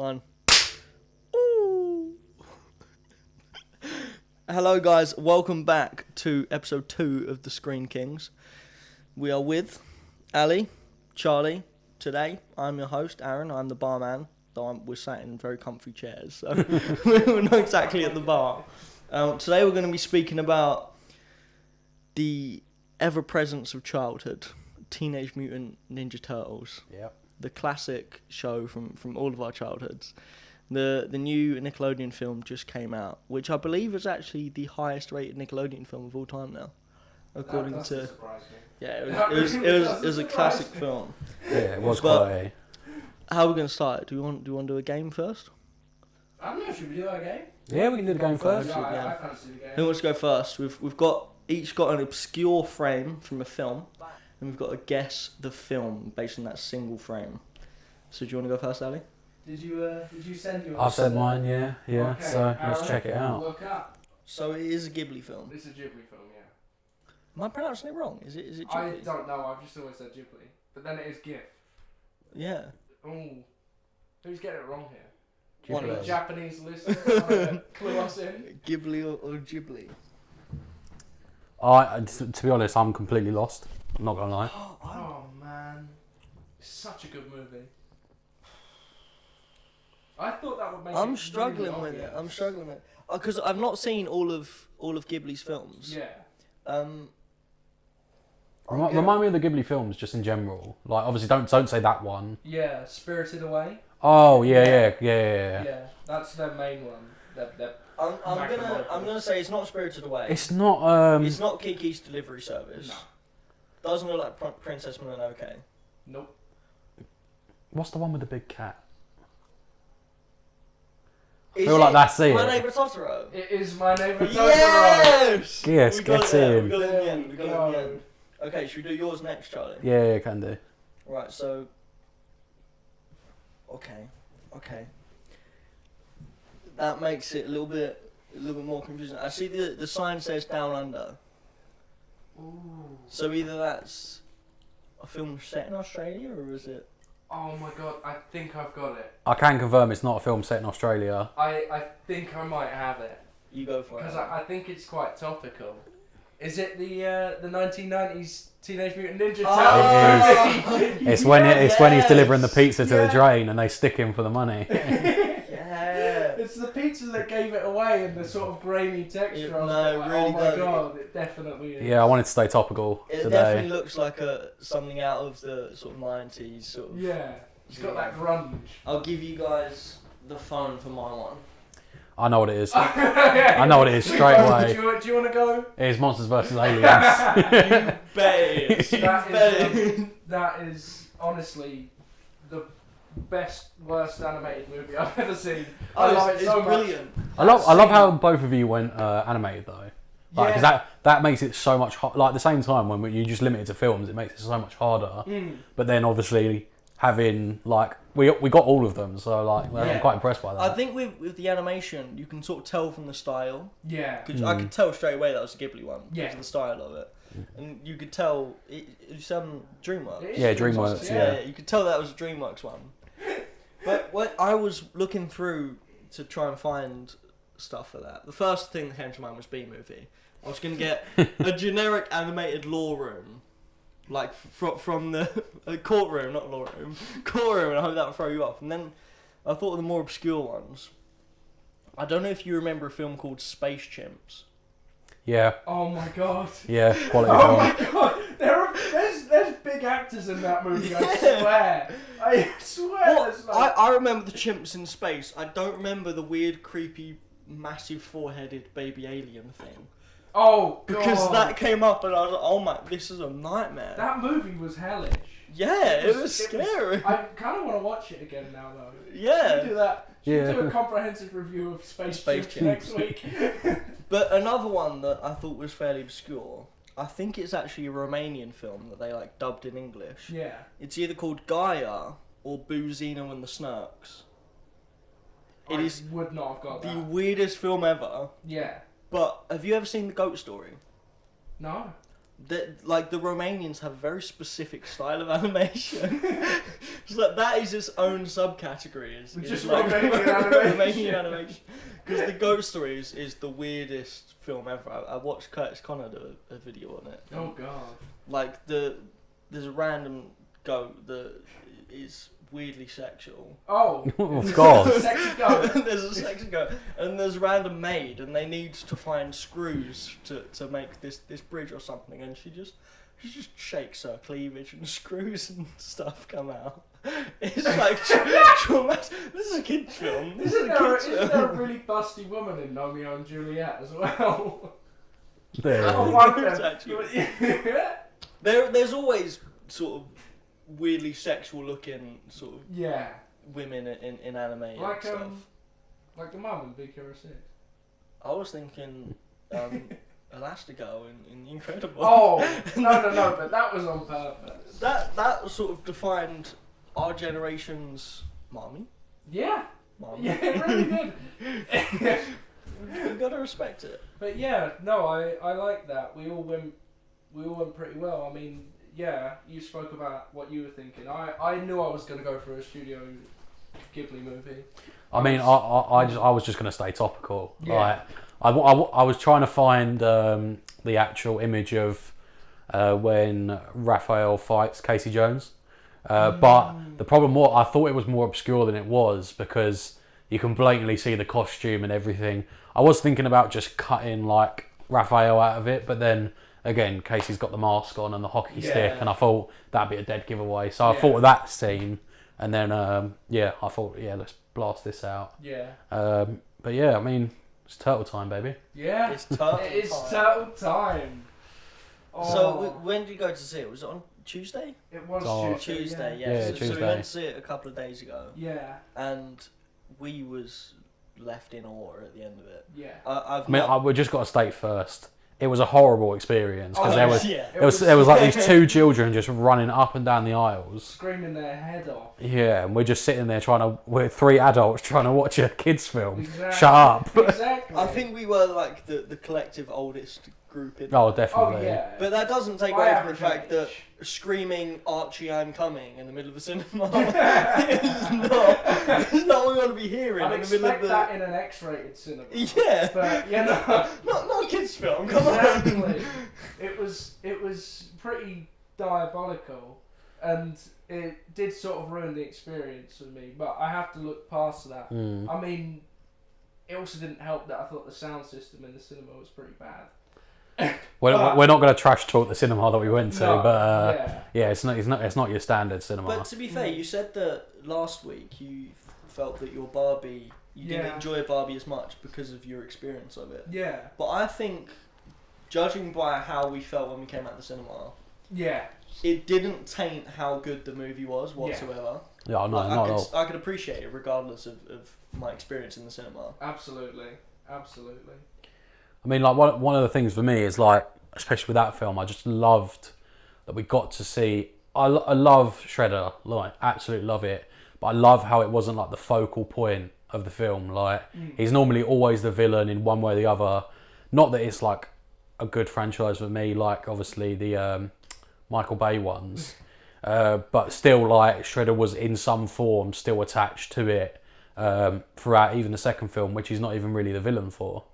One. Ooh. Hello guys, welcome back to episode 2 of The Screen Kings. We are with Ali, Charlie. Today, I'm your host, Aaron. I'm the barman, though we're sat in very comfy chairs, so we're not exactly at the bar. Today we're going to be speaking about the ever-presence of childhood, Teenage Mutant Ninja Turtles. Yep. The classic show from all of our childhoods. The new Nickelodeon film just came out, which I believe is actually the highest rated Nickelodeon film of all time now, according to. Yeah, it was a classic film. Yeah, it was But quite. how are we going to start? Do you want to do a game first? I don't know. Should we do that game? Yeah, we can do the game first. Yeah, I fancy the game. Who wants to go first? We've got each got an obscure frame from a film, and we've got to guess the film based on that single frame. So do you want to go first, Ali? Did you send yours? I've said mine, yeah. Okay, So let's check it out. Look up. So it is a Ghibli film. It's a Ghibli film, yeah. Am I pronouncing it wrong? Is it Ghibli? I don't know. I've just always said Ghibli, but then it is GIF. Yeah. Ooh, who's getting it wrong here? One Any of us. Japanese listeners trying to clue us in? Ghibli or Ghibli? To be honest, I'm completely lost. I'm not gonna lie. Oh man, it's such a good movie. I thought that would make. I'm it struggling really with it. obvious. I'm struggling with it because I've not seen all of Ghibli's films. Yeah. Remind me of the Ghibli films, just in general. Like, obviously, don't say that one. Yeah, Spirited Away. Oh yeah. Yeah, that's their main one. I'm gonna say it's not Spirited Away. It's not. It's not Kiki's Delivery Service. No. Doesn't look like Princess Mononoke. Nope. What's the one with the big cat? Is feel like that's it. My Neighbor Totoro. It is My Neighbor Totoro. Yes. Yes, We got get it in. We got it in the end. We got it in the Go. end. Okay, should we do yours next, Charlie? Yeah, can do. Right. So. Okay. That makes it a little bit more confusing. I see the sign says Down Under. Ooh. So either that's a film set in Australia or is it? Oh my god, I think I've got it. I can confirm it's not a film set in Australia. I think I might have it. You go for it. Because I think it's quite topical. Is it the 1990s Teenage Mutant Ninja Turtles? Oh! It's when he's delivering the Yes. pizza to the Yeah. drain and they stick him for the money. Yeah. It's the pizza that gave it away and the sort of grainy texture. It- I was no, like, really oh my does. god, it definitely is. Yeah, I wanted to stay topical It today. definitely looks like something out of the sort of 90s sort of. Yeah, it's got that grunge. I'll give you guys the phone for my one. I know what it is. I I know what it is straight away. Do you want to go? It is Monsters vs. Aliens. Bet it is. That is honestly the best, worst animated movie I've ever seen. I love it it's so much. brilliant. I love how both of you went animated though. Like, Yeah. 'cause that makes it so much like at the same time when you just limit it to films, it makes it so much harder. But then obviously having like we got all of them, so like Yeah. I'm quite impressed by that. I think with the animation, you can sort of tell from the style. Yeah. I could tell straight away that was a Ghibli one because Yeah. of the style of it. And you could tell it's DreamWorks. It is Yeah, DreamWorks, Yeah, yeah. you could tell that was a DreamWorks one. But what I was looking through to try and find stuff for that, the first thing that came to mind was B-movie. I was going to get a generic animated law room, like from the courtroom, not law room, courtroom, and I hope that would throw you off. And then I thought of the more obscure ones. I don't know if you remember a film called Space Chimps. Yeah, Oh my god. yeah, quality Oh film. my god. There's big actors in that movie. I swear. I swear. Well, there's like- I remember the chimps in space. I don't remember the weird, creepy, massive four-headed baby alien thing. Oh god. Because that came up and I was like, oh my, this is a nightmare. That movie was hellish. Yeah, it was scary. I kind of want to watch it again now, though. Yeah. Should we do that? Should Yeah. we do a comprehensive review of Space Chimps Chimps. next week? But another one that I thought was fairly obscure, I think it's actually a Romanian film that they like dubbed in English. Yeah. It's either called Gaia or Buzino and the Snarks. It I is would not have got the that. weirdest film ever. Yeah. But have you ever seen The Goat Story? No. like the Romanians have a very specific style of animation. It's like that is its own subcategory. Just like Romanian Romanian animation. Because the Ghost Story is the weirdest film ever. I watched Curtis Connor do a video on it. Oh god. Like there's a random goat that is weirdly sexual. Oh. Oh God. Sexy goat. There's a sexy goat, and there's a random maid, and they need to find screws to make this bridge or something, and she just shakes her cleavage and screws and stuff come out. It's like traumatic. This is a kid's film. This is a kid's Isn't there film. a really busty woman in Romeo and Juliet as well? There. Oh, one of It's them. actually- There's always sort of weirdly sexual looking sort of Yeah. women in anime and Like stuff. like the mum in Big Hero 6. I was thinking Elastigirl in The Incredibles. Oh no, but that was on purpose. That sort of defined our generation's mommy. Yeah. Mom. Yeah, it really did. You gotta respect it. But yeah, no, I like that. We all went pretty well. I mean, yeah, you spoke about what you were thinking. I knew I was gonna go for a Studio Ghibli movie. I mean, I was just going to stay topical. Yeah. Like, I was trying to find the actual image of when Raphael fights Casey Jones. But the problem was, I thought it was more obscure than it was because you can blatantly see the costume and everything. I was thinking about just cutting like Raphael out of it, but then again, Casey's got the mask on and the hockey stick, and I thought that'd be a dead giveaway. So I thought of that scene, and then I thought let's blast this out. Yeah. But yeah, I mean, it's turtle time, baby. Yeah. It's turtle It is time. turtle time. Oh. So when did you go to see it? Was it on Tuesday? It was Oh. Tuesday, yeah. yeah. Yeah, So we Tuesday. went to see it a couple of days ago, Yeah. and we was left in awe at the end of it. Yeah. I've I mean, we just got to state first. It was a horrible experience because there was yeah. there was like these two children just running up and down the aisles. Screaming their head off. Yeah, and we're just sitting there we're three adults trying to watch a kids film. Exactly. Shut up. Exactly. I think we were like the collective oldest group in. Oh, Oh definitely. yeah. But that doesn't take My away from the average fact that age. screaming "Archie, I'm coming" in the middle of a cinema is not what we want to be hearing I'd in the middle of expect the. that in an X-rated cinema. Yeah, But you know, not a kids' film. Come on. exactly. It was pretty diabolical, and it did sort of ruin the experience for me. But I have to look past that. Mm. I mean, it also didn't help that I thought the sound system in the cinema was pretty bad. We're not going to trash talk the cinema that we went to, No, but it's not your standard cinema. But to be fair, you said that last week you felt that your Barbie, you didn't Yeah. enjoy Barbie as much because of your experience of it. Yeah. But I think, judging by how we felt when we came out the cinema, Yeah. it didn't taint how good the movie was whatsoever. Yeah, no, Like, not at all. I could appreciate it regardless of my experience in the cinema. Absolutely. Absolutely. I mean, like one of the things for me is like, especially with that film, I just loved that we got to see. I love Shredder, like absolutely love it, but I love how it wasn't like the focal point of the film. Like he's normally always the villain in one way or the other. Not that it's like a good franchise for me, like obviously the Michael Bay ones, but still like Shredder was in some form still attached to it throughout even the second film, which he's not even really the villain for.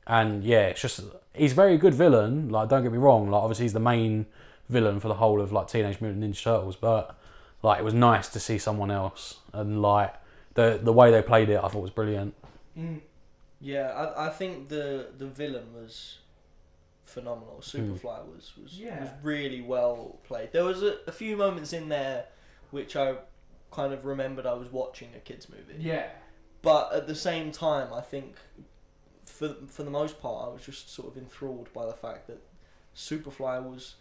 And yeah, it's just he's a very good villain. Like, don't get me wrong. Like, obviously he's the main villain for the whole of like Teenage Mutant Ninja Turtles. But like, it was nice to see someone else, and like the way they played it, I thought was brilliant. Yeah, I think the villain was phenomenal. Superfly was really well played. There was a few moments in there which I kind of remembered I was watching a kids movie. Yeah. But at the same time, I think for the most part, I was just sort of enthralled by the fact that Superfly was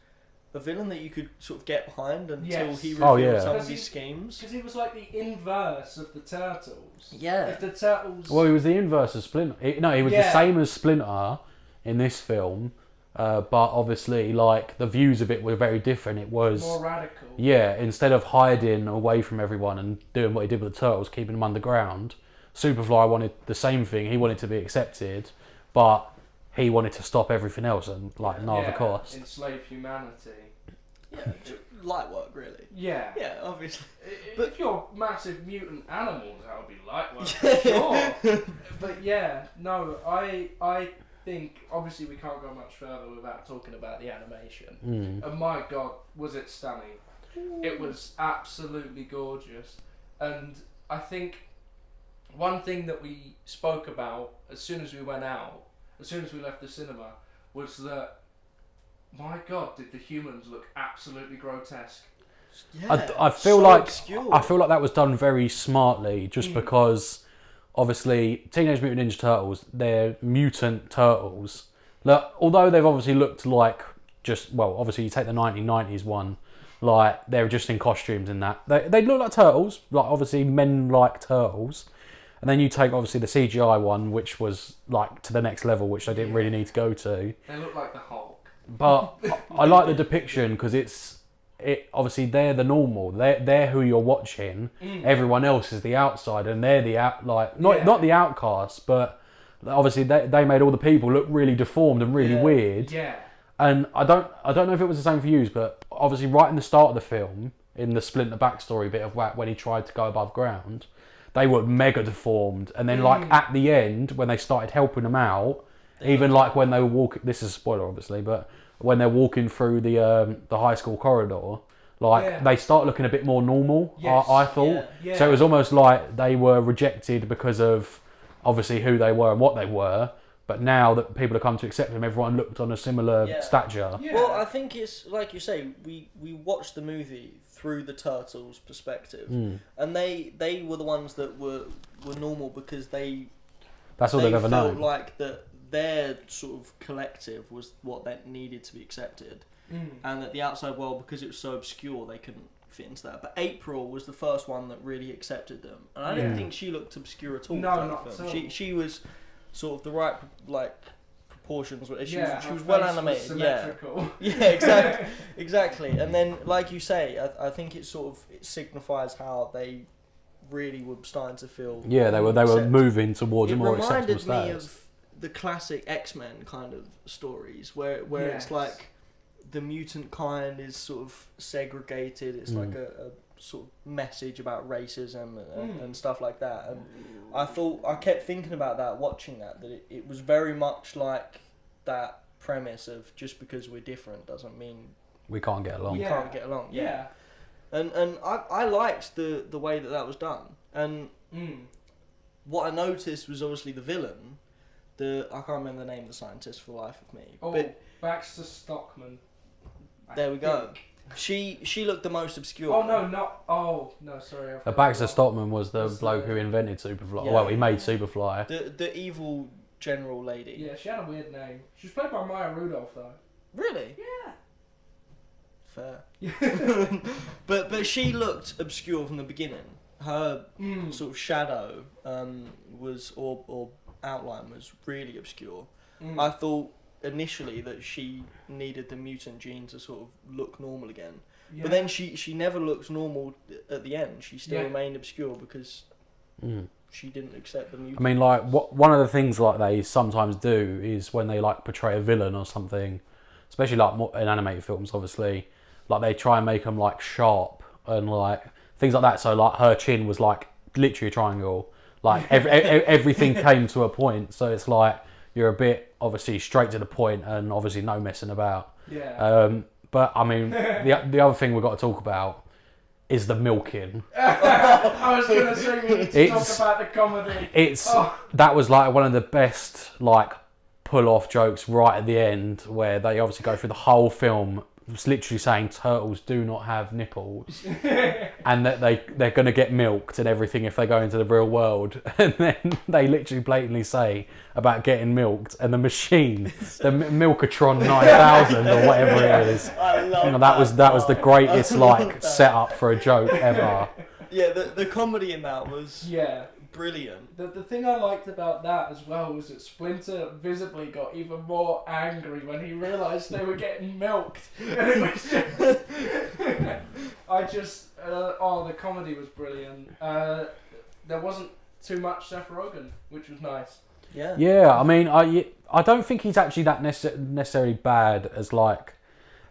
a villain that you could sort of get behind until he revealed some of these schemes. Because he was like the inverse of the Turtles. Yeah. If the Turtles... Well, he was the inverse of Splinter. He was the same as Splinter in this film, but obviously, like the views of it were very different. It was more radical. Yeah, instead of hiding away from everyone and doing what he did with the Turtles, keeping them underground, Superfly wanted the same thing. He wanted to be accepted, but he wanted to stop everything else and like no other cost. Enslave humanity. Yeah, light work, really. Yeah. Yeah, obviously. But if you're massive mutant animals, that would be light work for sure. But yeah, no, I think obviously we can't go much further without talking about the animation. And my God, was it stunning! It was absolutely gorgeous, and I think one thing that we spoke about as soon as we went out, as soon as we left the cinema, was that, my God, did the humans look absolutely grotesque. Yeah, I feel so like obscure. I feel like that was done very smartly, just because obviously Teenage Mutant Ninja Turtles, they're mutant turtles. Look, although they've obviously looked like obviously you take the 1990s one, like they're just in costumes and that. They look like turtles, like obviously men like turtles. And then you take obviously the CGI one, which was like to the next level, which they didn't really need to go to. They look like the Hulk. But I like the depiction because it obviously they're the normal. They're who you're watching. Everyone else is the outside, and they're the not the outcasts, but obviously they made all the people look really deformed and really weird. Yeah. And I don't know if it was the same for you, but obviously right in the start of the film, in the Splinter backstory bit of when he tried to go above ground, they were mega deformed. And then like at the end, when they started helping them out, even like when they were walking, this is a spoiler obviously, but when they're walking through the high school corridor, like they start looking a bit more normal. Yes. I thought. Yeah. So it was almost like they were rejected because of obviously who they were and what they were. But now that people have come to accept them, everyone looked on a similar stature. Yeah. Well, I think it's like you say. We watched the movie through the turtles' perspective, and they were the ones that were normal because that's all they've ever felt known. like that their sort of collective was what that needed to be accepted, and that the outside world, because it was so obscure, they couldn't fit into that. But April was the first one that really accepted them, and I didn't think she looked obscure at all. No, throughout not the at film. all. She was sort of the right proportions. She her was well face animated. was Yeah. symmetrical. Yeah, exactly. And then, like you say, I think it signifies how they really were starting to feel. Yeah, they were accepted. moving towards a more acceptable It reminded me status. of the classic X-Men kind of stories, where Yes. it's like the mutant kind is sort of segregated. It's like a sort of message about racism and stuff like that. And I kept thinking about that watching that it was very much like that premise of just because we're different doesn't mean We can't get along. we can't get along. Yeah. And I liked the way that was done. And what I noticed was obviously the villain. I can't remember the name of the scientist for the life of me. Oh, But Baxter Stockman. there we go. She looked the most obscure. Oh no, not. Oh no, sorry. Baxter Stockman was the bloke who invented Superfly. Yeah. Well, he made Superfly. The evil general lady. Yeah, she had a weird name. She was played by Maya Rudolph though. Really? Yeah. Fair. but she looked obscure from the beginning. Her sort of shadow was or outline was really obscure. I thought initially that she needed the mutant gene to sort of look normal again. Yeah. But then she never looked normal at the end. She still remained obscure because she didn't accept the mutant. I mean, like one of the things like they sometimes do is when they like portray a villain or something, especially like in animated films, obviously, like they try and make them like sharp and like things like that. So like her chin was like literally a triangle. Like everything came to a point. So it's like you're a bit obviously straight to the point and obviously no messing about. Yeah. But I mean, the other thing we've got to talk about is the milking. I was gonna say we need to talk about the comedy. That was like one of the best like pull off jokes right at the end where they obviously go through the whole film just literally saying turtles do not have nipples and that they're going to get milked and everything if they go into the real world, and then they literally blatantly say about getting milked and the machine, the Milkatron 9000 or whatever it is. I love that was the greatest like setup for a joke ever. Yeah, the comedy in that was brilliant. The thing I liked about that as well was that Splinter visibly got even more angry when he realised they were getting milked. And it was just, the comedy was brilliant. There wasn't too much Seth Rogen, which was nice. Yeah. Yeah, I mean, I don't think he's actually that necessarily bad as like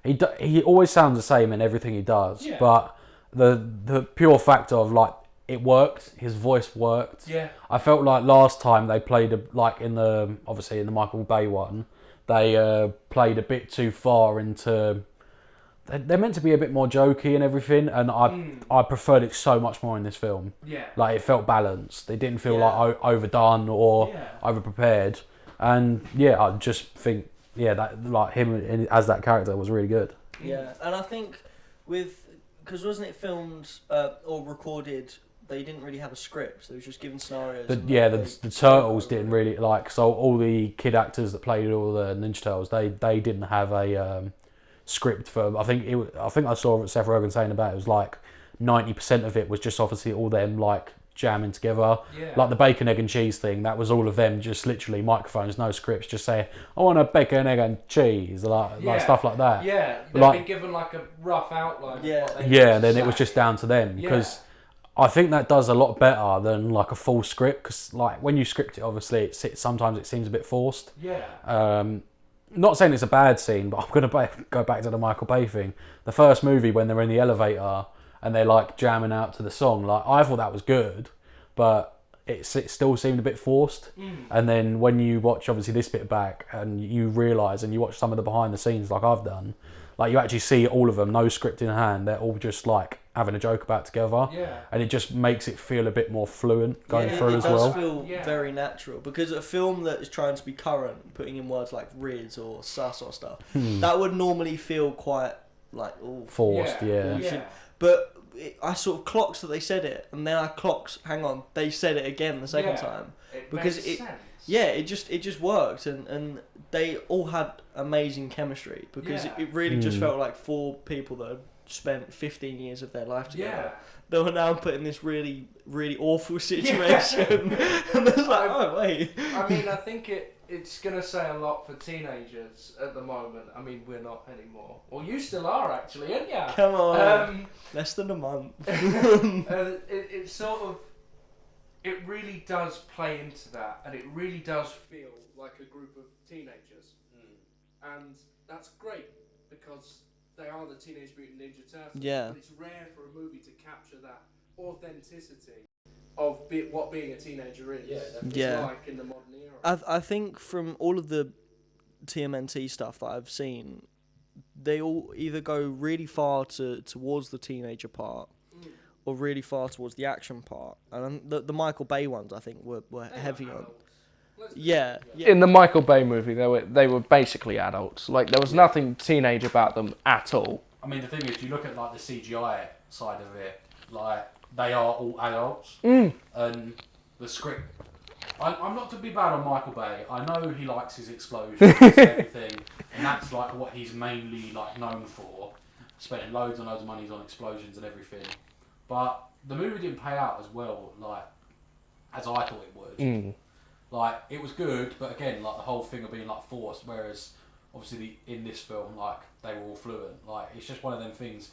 he always sounds the same in everything he does, Yeah. but the pure factor of like it worked, his voice worked. Yeah. I felt like last time they played like in the obviously in the Michael Bay one, they played a bit too far into. They're meant to be a bit more jokey and everything, and I preferred it so much more in this film. Yeah. Like it felt balanced. It didn't feel Yeah. like overdone or Yeah. over prepared. And yeah, I just think that like him as that character was really good. Yeah, and I think because wasn't it filmed or recorded? They didn't really have a script. They was just given scenarios. The Turtles didn't really like. So all the kid actors that played all the Ninja Turtles, they didn't have a script for. I think I saw Seth Rogen saying about it was like 90% of it was just obviously all them like jamming together. Yeah. Like the bacon, egg and cheese thing, that was all of them just literally microphones, no scripts, just saying, I want a bacon, egg and cheese, like stuff like that. Yeah, they've Like- been given like a rough outline. Yeah. Of what they Yeah, need then to it was say. just down to them Yeah. because I think that does a lot better than like a full script because like when you script it, obviously sometimes it seems a bit forced. Yeah. Not saying it's a bad scene, but I'm gonna go back to the Michael Bay thing. The first movie when they're in the elevator and they're like jamming out to the song, like I thought that was good, but it still seemed a bit forced. And then when you watch obviously this bit back and you realise and you watch some of the behind the scenes like I've done, like you actually see all of them, no script in hand, they're all just like having a joke about together. Yeah. And it just makes it feel a bit more fluent going through as It well. does feel Yeah. very natural because a film that is trying to be current, putting in words like "riz" or "sus" or stuff, that would normally feel quite like Forced, yeah. Yeah. But I sort of clocks that they said it, and then I clocks. Hang on, they said it again the second Yeah. time. It Because makes it- sense. Yeah, it just worked, and they all had amazing chemistry because Yeah. it really just felt like four people that had spent 15 years of their life Yeah. together. They were now put in this really, really awful situation, and it's like, oh wait. I mean, I think it's going to say a lot for teenagers at the moment. I mean, we're not anymore. Well, you still are, actually, aren't you? Come on, less than a month. It sort of, it really does play into that, and it really does feel like a group of teenagers. And that's great, because they are the Teenage Mutant Ninja Turtles. Yeah. But it's rare for a movie to capture that authenticity of what being a teenager is. Yeah. Like in the modern era. I think from all of the TMNT stuff that I've seen, they all either go really far towards the teenager part, or really far towards the action part. And the Michael Bay ones, I think, were heavy on. Yeah. In the Michael Bay movie, they were basically adults. Like there was nothing teenage about them at all. I mean, the thing is, you look at like the CGI side of it, like they are all adults, and the script. I'm not to be bad on Michael Bay. I know he likes his explosions and everything, and that's like what he's mainly like known for, spending loads and loads of money on explosions and everything. But the movie didn't pay out as well, like as I thought it would. Like it was good, but again, like the whole thing of being like forced. Whereas obviously in this film, like they were all fluent. Like it's just one of them things.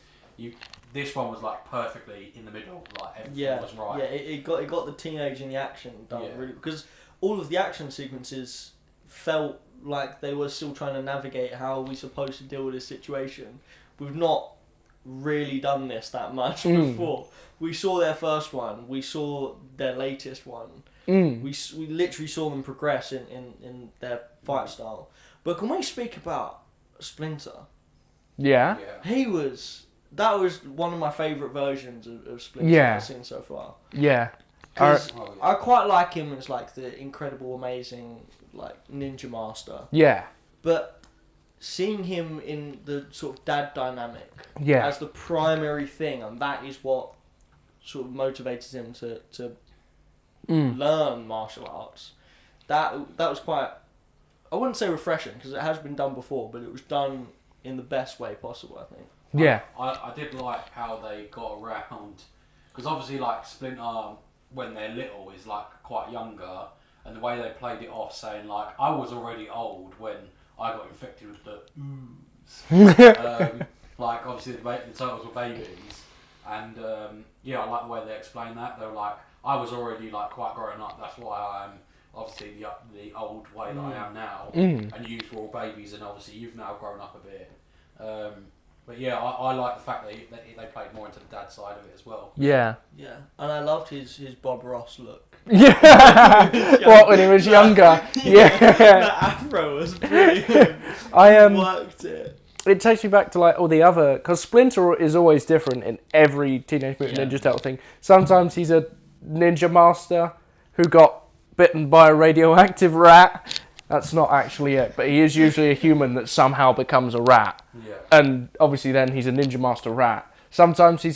This one was like perfectly in the middle. Like everything was right. Yeah, it got the teenage and the action done really, because all of the action sequences felt like they were still trying to navigate how are we supposed to deal with this situation. We've not really done this that much before. We saw their first one. We saw their latest one. We literally saw them progress in their fight style. But can we speak about Splinter? Yeah. That was one of my favourite versions of Splinter I've seen so far. Yeah. 'Cause I quite like him as like the incredible, amazing like ninja master. Yeah. But seeing him in the sort of dad dynamic Yeah. as the primary thing, and that is what sort of motivated him to learn martial arts. That was quite, I wouldn't say refreshing because it has been done before, but it was done in the best way possible, I think. Yeah. I did like how they got around, because obviously like Splinter when they're little is like quite younger, and the way they played it off, saying like I was already old when I got infected with the ooze. Like obviously the turtles were babies, and I like the way they explained that. They were like, I was already like quite grown up. That's why I'm obviously the old way that I am now, Mm. and you were all babies, and obviously you've now grown up a bit. But yeah, I like the fact that they played more into the dad side of it as well. Yeah. Yeah, and I loved his Bob Ross look. Yeah. What, when he was younger? Yeah. The afro was brilliant. I Worked it. It takes me back to like all the other, because Splinter is always different in every Teenage Mutant Ninja Turtle thing. Sometimes he's a ninja master who got bitten by a radioactive rat. That's not actually it, but he is usually a human that somehow becomes a rat. Yeah. And obviously then he's a ninja master rat. Sometimes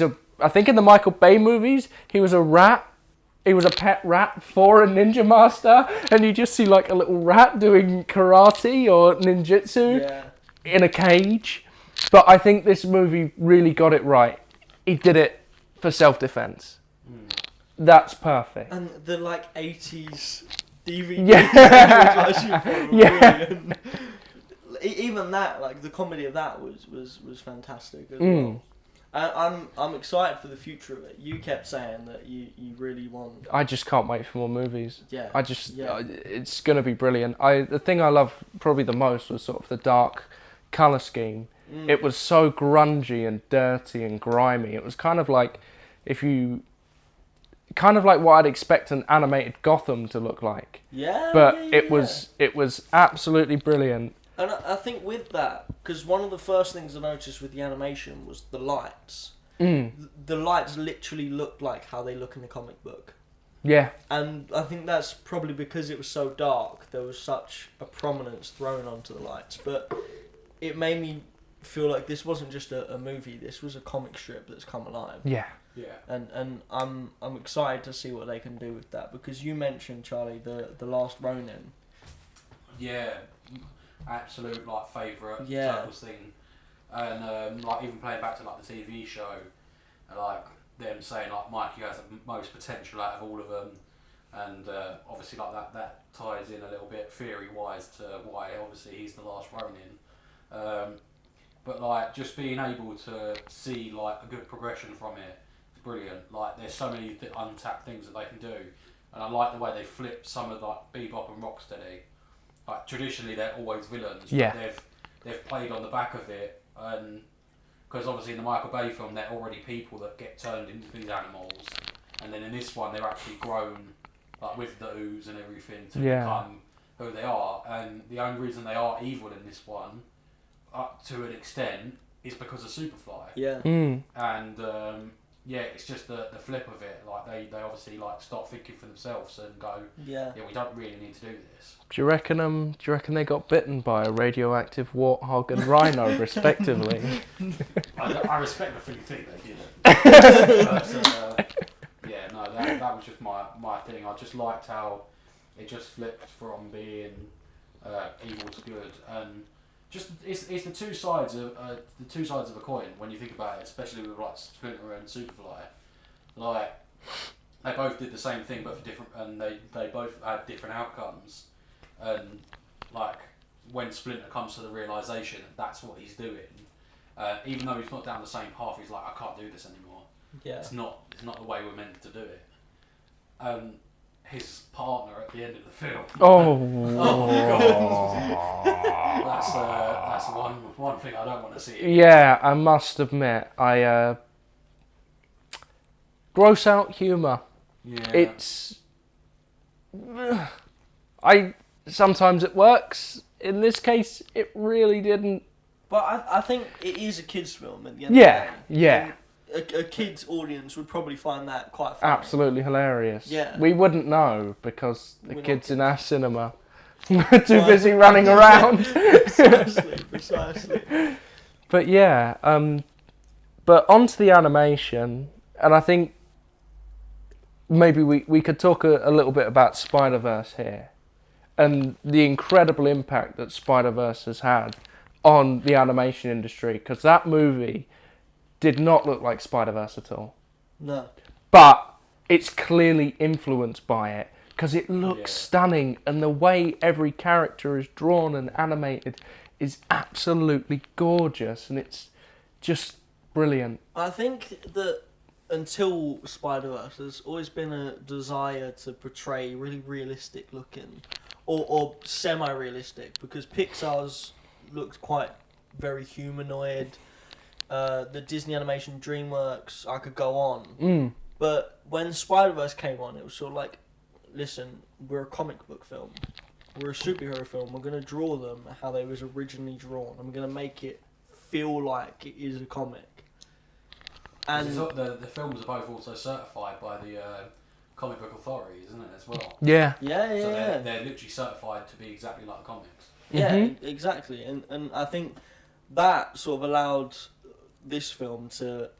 I think in the Michael Bay movies, he was a rat. He was a pet rat for a ninja master, and you just see like a little rat doing karate or ninjutsu in a cage. But I think this movie really got it right. He did it for self-defense. That's perfect. And the like 80s DVD. Yeah. Even that, like the comedy of that was fantastic as well. And I'm excited for the future of it. You kept saying that you really want. I just can't wait for more movies. Yeah. It's going to be brilliant. The thing I love probably the most was sort of the dark colour scheme. It was so grungy and dirty and grimy. It was kind of like what I'd expect an animated Gotham to look like. Yeah. But it was absolutely brilliant. And I think with that, because one of the first things I noticed with the animation was the lights. The lights literally looked like how they look in the comic book. Yeah. And I think that's probably because it was so dark, there was such a prominence thrown onto the lights. But it made me feel like this wasn't just a movie, this was a comic strip that's come alive. Yeah. Yeah. And I'm excited to see what they can do with that, because you mentioned, Charlie, the Last Ronin. Yeah. Absolute like favourite Turtles thing, and like even playing back to like the TV show, like them saying like Mikey has the most potential out of all of them, and obviously like that ties in a little bit theory wise to why obviously he's the last Ronin, but like just being able to see like a good progression from it is brilliant. Like there's so many untapped things that they can do, and I like the way they flip some of like Bebop and Rocksteady. Like traditionally, they're always villains. Yeah. But they've played on the back of it, and because obviously in the Michael Bay film, they're already people that get turned into these animals, and then in this one, they're actually grown like with the ooze and everything to become who they are. And the only reason they are evil in this one, up to an extent, is because of Superfly. Yeah. And it's just the flip of it. Like they obviously like start thinking for themselves and go, yeah, we don't really need to do this. Do you reckon they got bitten by a radioactive warthog and rhino, respectively? I respect the thing they did it. But, that was just my thing. I just liked how it just flipped from being evil to good, and just it's the two sides of a coin when you think about it, especially with like Splinter and Superfly. Like they both did the same thing but for different, and they both had different outcomes. And like when Splinter comes to the realization that that's what he's doing, even though he's not down the same path, he's like, I can't do this anymore. Yeah. It's not the way we're meant to do it. His partner at the end of the film. Oh God. That's one thing I don't want to see. Yeah, I must admit, gross out humour. Yeah. Sometimes it works. In this case, it really didn't. But I think it is a kids' film at the end of the day. Yeah. A kids' audience would probably find that quite funny. Absolutely hilarious. Yeah. We wouldn't know because the kids in our cinema were too busy running around. Precisely. But yeah, but onto the animation, and I think maybe we could talk a little bit about Spider-Verse here, and the incredible impact that Spider-Verse has had on the animation industry, because that movie did not look like Spider-Verse at all. No. But it's clearly influenced by it, because it looks stunning, and the way every character is drawn and animated is absolutely gorgeous, and it's just brilliant. I think that until Spider-Verse, there's always been a desire to portray really realistic looking, or semi-realistic, because Pixar's looked quite very humanoid. The Disney animation, DreamWorks, I could go on. But when Spider-Verse came on, it was sort of like, listen, we're a comic book film. We're a superhero film. We're going to draw them how they was originally drawn. And we're going to make it feel like it is a comic. And the films are both also certified by the comic book authorities, isn't it, as well? Yeah. So They're literally certified to be exactly like the comics. Yeah, exactly. And I think that sort of allowed this film to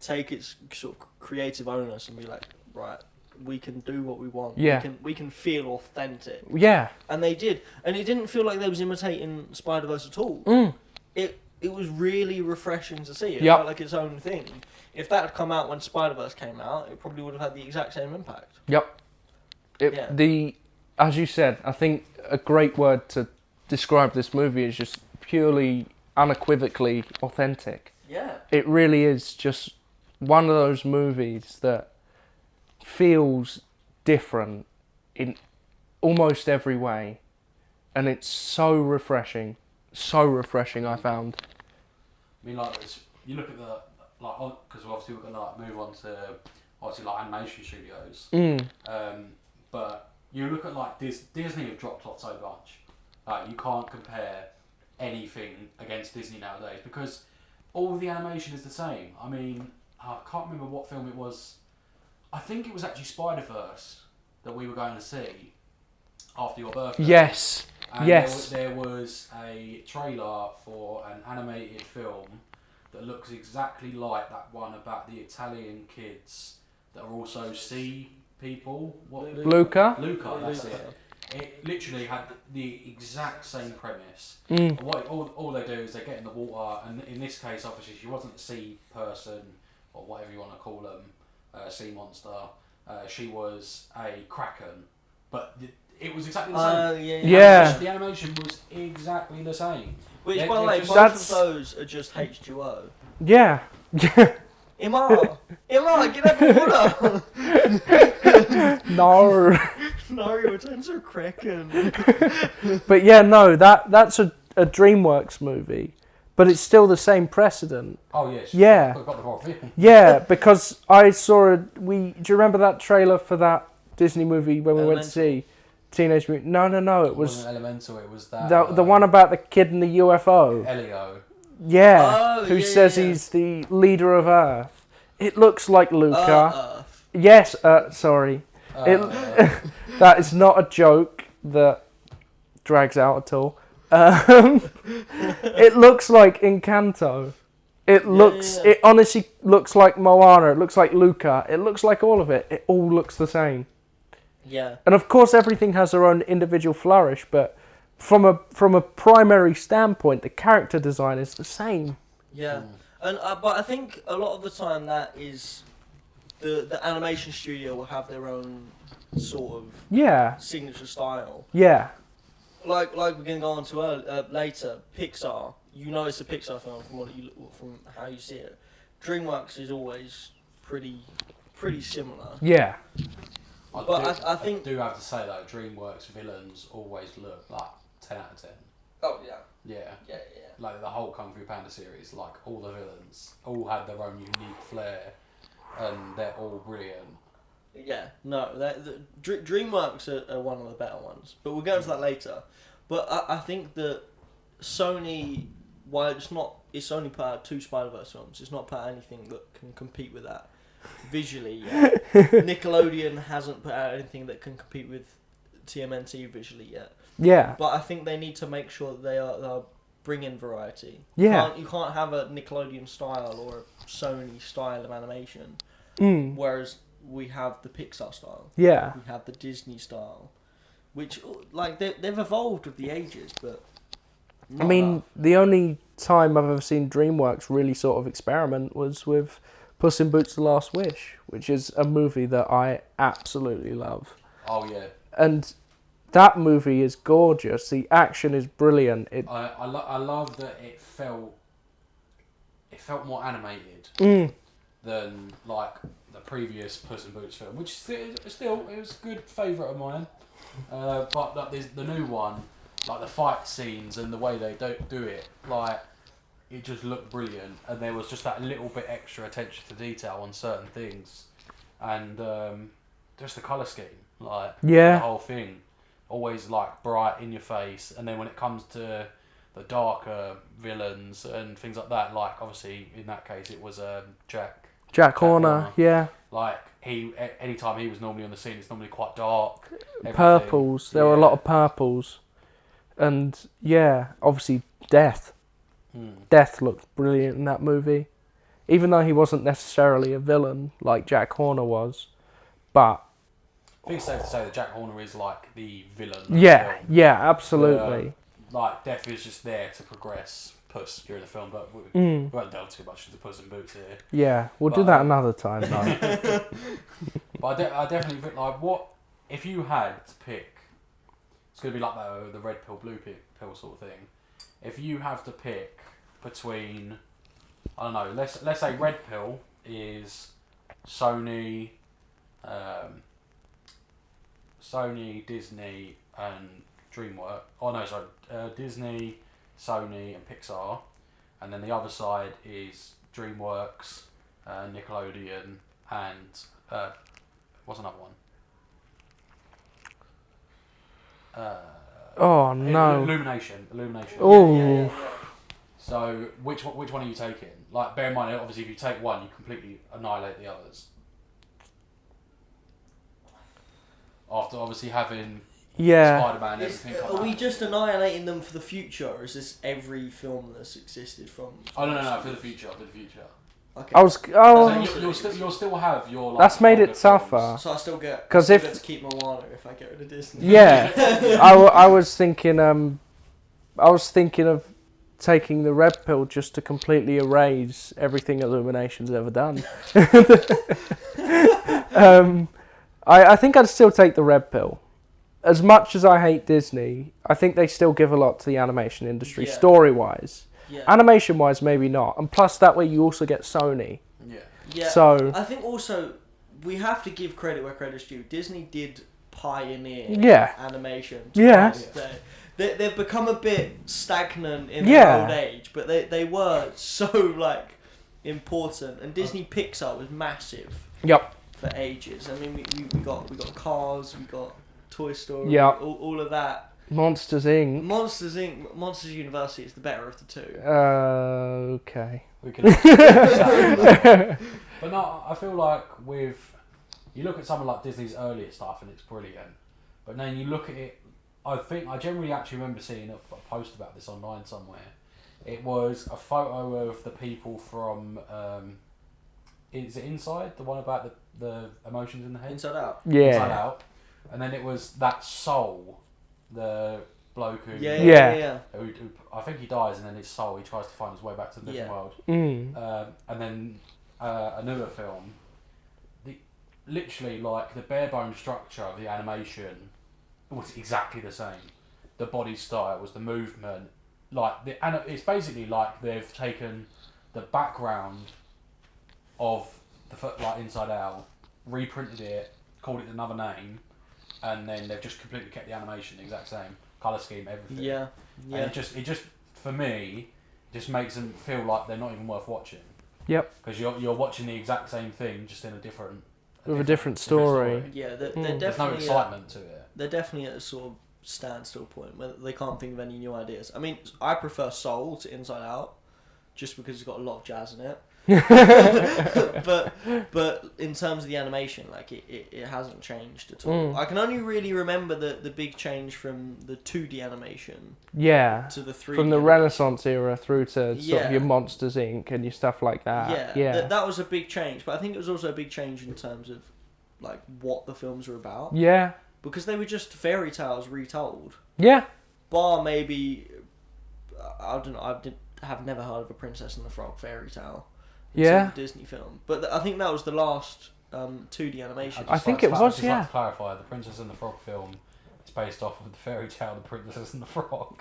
take its sort of creative onus and be like, right, we can do what we want. Yeah. We can feel authentic. Yeah. And they did. And it didn't feel like they was imitating Spider-Verse at all. It was really refreshing to see. It felt like its own thing. If that had come out when Spider-Verse came out, it probably would have had the exact same impact. Yep. As you said, I think a great word to describe this movie is just purely, unequivocally authentic. Yeah. It really is just one of those movies that feels different in almost every way, and it's so refreshing, I found. I mean, like, you look at the, like, because obviously we're going to, like, move on to, obviously, like, animation studios. But you look at, like, Disney have dropped off so much. Like, you can't compare anything against Disney nowadays, because all the animation is the same. I mean, I can't remember what film it was. I think it was actually Spider-Verse that we were going to see after your birthday. Yes. And yes. There was a trailer for an animated film that looks exactly like that one about the Italian kids that are also sea people. Luca, that's it. It literally had the exact same premise. What all they do is they get in the water, and in this case, obviously, she wasn't a sea person or whatever you want to call them, sea monster. She was a kraken, but it was exactly the same. Yeah. The animation was exactly the same. Which, by the way, both of those are just H2O. Yeah. Imar, get out the water! No. No, you're turned to a kraken. But yeah, no, that's a DreamWorks movie, but it's still the same precedent. Oh yes. Yeah. I've got the wrong thing. Yeah, because I saw do you remember that trailer for that Disney movie when we went to see Teenage Mutant? No, it was wasn't Elemental. It was that the one about the kid in the UFO. Elio. Yeah, who says he's the leader of Earth. It looks like Luca. Yes, sorry. That is not a joke that drags out at all. It looks like Encanto. It honestly looks like Moana. It looks like Luca. It looks like all of it. It all looks the same. Yeah. And of course, everything has their own individual flourish, but from a primary standpoint, the character design is the same. Yeah. And but I think a lot of the time that is the animation studio will have their own sort of signature style. Yeah. Like we're gonna go on to later. Pixar. You know it's a Pixar film from how you see it. DreamWorks is always pretty similar. Yeah. I think I do have to say though, DreamWorks villains always look like 10 out of 10. Oh yeah. Yeah. Like the whole Kung Fu Panda series, like all the villains all had their own unique flair, and they're all brilliant. Yeah, no, DreamWorks are one of the better ones, but we'll get into that later. But I think that Sony, while it's only put out 2 Spider-Verse films, it's not put out anything that can compete with that visually yet. Nickelodeon hasn't put out anything that can compete with TMNT visually yet. Yeah. But I think they need to make sure that they are bringing variety. Yeah. You can't have a Nickelodeon style or a Sony style of animation, whereas we have the Pixar style. Yeah. We have the Disney style, which like they've evolved with the ages, but I mean, the only time I've ever seen DreamWorks really sort of experiment was with Puss in Boots: The Last Wish, which is a movie that I absolutely love. Oh yeah. And that movie is gorgeous. The action is brilliant. I love that it felt more animated. than like the previous Puss in Boots film, which still it was a good favourite of mine. But like the new one, like the fight scenes and the way they do it, like it just looked brilliant, and there was just that little bit extra attention to detail on certain things, and just the colour scheme, like Yeah. the whole thing, always like bright in your face, and then when it comes to the darker villains and things like that, like obviously in that case it was Jack Horner, Horner. yeah. like anytime he was normally on the scene, it's normally quite dark. everything. Purples. There were a Yeah. lot of purples. And yeah, obviously Death. Death looked brilliant in that movie. Even though he wasn't necessarily a villain like Jack Horner was. But I think it's safe to say that Jack Horner is like the villain. of yeah, the film. yeah, absolutely. Like Death is just there to progress Puss during the film, but we won't delve too much into Puss in Boots here. Yeah, we'll do But, that another time though. But I definitely think like what if you had to pick. It's gonna be like the red pill, blue pill sort of thing. If you have to pick between, I don't know, let's say red pill is Sony, Disney, and DreamWorks. Oh no, sorry, Disney, Sony, and Pixar, and then the other side is DreamWorks, Nickelodeon, and what's another one? Oh no. Illumination. Oh. Yeah. So which one are you taking? Like, bear in mind, obviously, if you take one, you completely annihilate the others. After obviously having Yeah. Spider-Man, Is, everything. are we just annihilating them for the future, or is this every film that's existed from? Oh no, for the future. Okay. I was So oh you'll still have your. Like, that's made it older films. tougher. So I still get. 'Cause I if- still get to keep Moana if I get rid of Disney. Yeah. I was thinking of taking the red pill just to completely erase everything Illumination's ever done. I think I'd still take the red pill. As much as I hate Disney, I think they still give a lot to the animation industry, Yeah. story-wise. Yeah. Animation-wise, maybe not. And plus, that way you also get Sony. Yeah. Yeah. So, I think also we have to give credit where credit's due. Disney did pioneer yeah. animation. Yeah. They've become a bit stagnant in Yeah. their old age, but they were so like important. And Disney Pixar was massive Yep. for ages. I mean, we got Cars, we got Toy Story, Yeah. all of that. Monsters Inc. Monsters Inc. Monsters University is the better of the two. Okay. We can. But no, I feel like you look at something like Disney's earlier stuff and it's brilliant, but then you look at it. I generally actually remember seeing a post about this online somewhere. It was a photo of the people from. Is it Inside? The one about the emotions in the head. Inside Out. Inside Yeah. Out, and then it was that soul, the bloke who. Yeah. Who I think he dies, and then his soul, he tries to find his way back to the different Yeah. world. And then a newer film, literally like the bare bone structure of the animation was exactly the same. The body style was the movement, it's basically like they've taken the background of Inside Out, reprinted it, called it another name, and then they've just completely kept the animation the exact same, colour scheme, everything. Yeah. And it just for me, just makes them feel like they're not even worth watching. Yep. Because you're watching the exact same thing, just in a different story. Yeah, they're There's no definitely excitement to it. they're definitely at a sort of standstill point where they can't think of any new ideas. I mean, I prefer Soul to Inside Out, just because it's got a lot of jazz in it. but in terms of the animation, like it hasn't changed at all. I can only really remember the big change from the 2D animation Yeah. to the 3D. From the animation. Renaissance era through to sort Yeah. of your Monsters Inc. and your stuff like that. Yeah, that was a big change. But I think it was also a big change in terms of like what the films were about, Yeah. because they were just fairy tales retold. Yeah. Bar maybe, I don't know. Have never heard of a Princess and the Frog fairy tale. Yeah. A Disney film, but I think that was the last 2D animation. I think it was, Just yeah. like to clarify, the Princess and the Frog film is based off of the fairy tale The Princess and the Frog.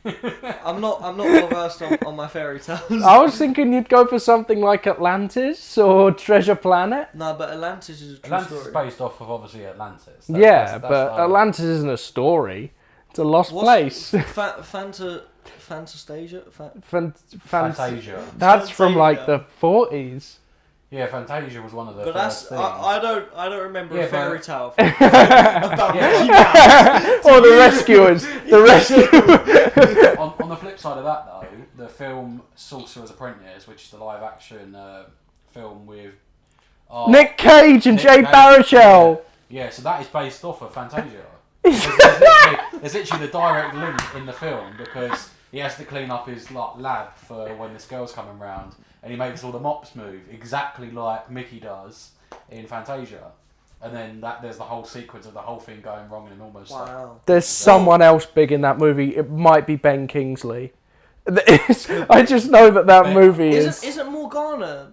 I'm not well versed on my fairy tales. I was thinking you'd go for something like Atlantis or Treasure Planet. No, but Atlantis is a true Atlantis story. is based off of obviously Atlantis. But like- Atlantis isn't a story. It's a lost place. Fantastasia? Fantasia. That's from like Fantasia. the 40s. Yeah, Fantasia was one of the But first things. I don't remember Yeah, a fairy but- tale about Yeah. Mickey Mouse. Or the Rescuers. The Rescuers. on the flip side of that, though, the film Sorcerer's Apprentice, which is the live-action film with Nick Cage and Nick Jay Cage, Baruchel. Yeah, so that is based off of Fantasia. There's literally the direct link in the film because he has to clean up his lab for when this girl's coming round, and he makes all the mops move exactly like Mickey does in Fantasia. And then there's the whole sequence of the whole thing going wrong and almost like, Wow. There's someone else big in that movie. It might be Ben Kingsley. I just know that movie is. Isn't Morgana?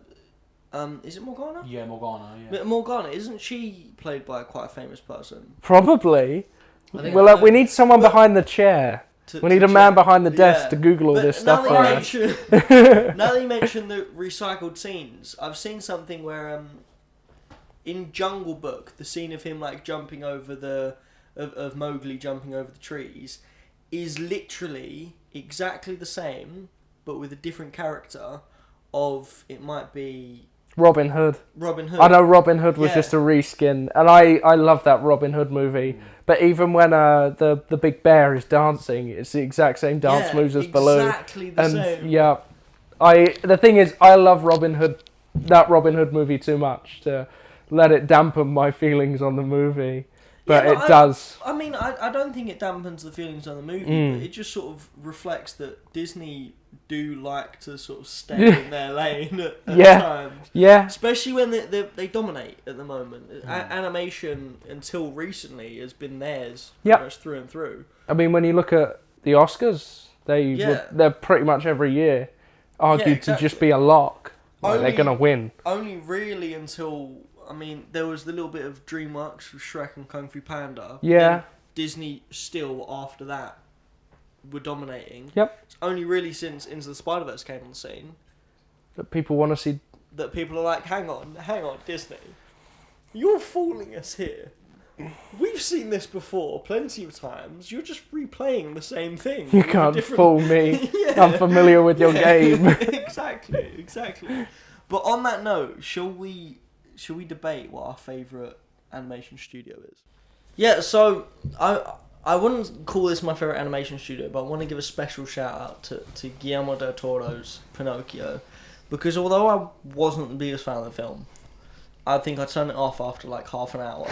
Is it Morgana? yeah, Morgana. Yeah. But Morgana, isn't she played by quite a famous person? Probably. I think Well, I we know. need someone behind the chair. We need a man behind the desk to Google all But this stuff now for that us. you now that you mention the recycled scenes, I've seen something where in Jungle Book, the scene of him like jumping over of Mowgli jumping over the trees is literally exactly the same, but with a different character. It might be Robin Hood. Robin Hood. I know Robin Hood was Yeah. just a reskin, and I love that Robin Hood movie. But even when the big bear is dancing, it's the exact same dance moves as Baloo. Exactly the And same. yeah, the thing is, I love that Robin Hood movie too much to let it dampen my feelings on the movie. But Yeah, it does. I mean, I don't think it dampens the feelings on the movie, but it just sort of reflects that Disney do like to sort of stay in their lane at Yeah. times. Yeah, Especially when they dominate at the moment. Animation, until recently, has been theirs Yep. pretty much through and through. I mean, when you look at the Oscars, they're pretty much every year argued to just exactly. be a lock. Like, they're Only- gonna win. Only really until, I mean, there was the little bit of DreamWorks with Shrek and Kung Fu Panda. Yeah. Then Disney still, after that, were dominating. Yep. It's only really since Into the Spider-Verse came on the scene That people want to see. that people are like, hang on, Disney. You're fooling us here. We've seen this before plenty of times. You're just replaying the same thing. You with a can't different- fool me. Yeah. I'm familiar with your game. exactly. But on that note, shall we debate what our favourite animation studio is? Yeah, so I wouldn't call this my favourite animation studio, but I want to give a special shout out to Guillermo del Toro's Pinocchio, because although I wasn't the biggest fan of the film, I think I turned it off after like half an hour.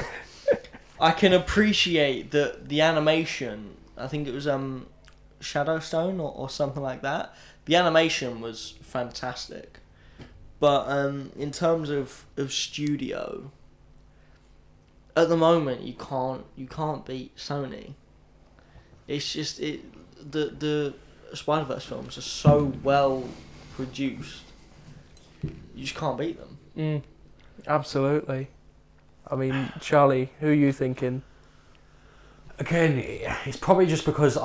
I can appreciate the animation. I think it was Shadowstone or something like that. The animation was fantastic. But in terms of studio, at the moment you can't beat Sony. It's just the Spider-Verse films are so well produced. You just can't beat them. Absolutely. I mean, Charlie, who are you thinking? Again, it's probably just because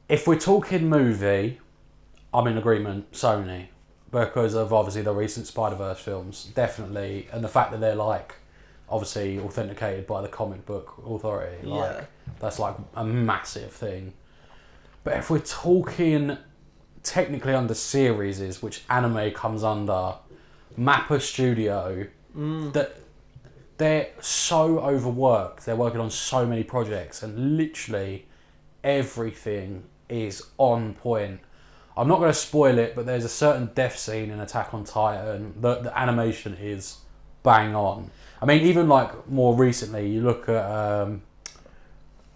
if we're talking movie, I'm in agreement, Sony, because of obviously the recent Spider-Verse films, definitely, and the fact that they're like obviously authenticated by the comic book authority, like Yeah. that's like a massive thing. But if we're talking technically under series, which anime comes under, Mappa Studio, that they're so overworked. They're working on so many projects, and literally everything is on point. I'm not going to spoil it, but there's a certain death scene in Attack on Titan. The animation is bang on. I mean, even like more recently, you look at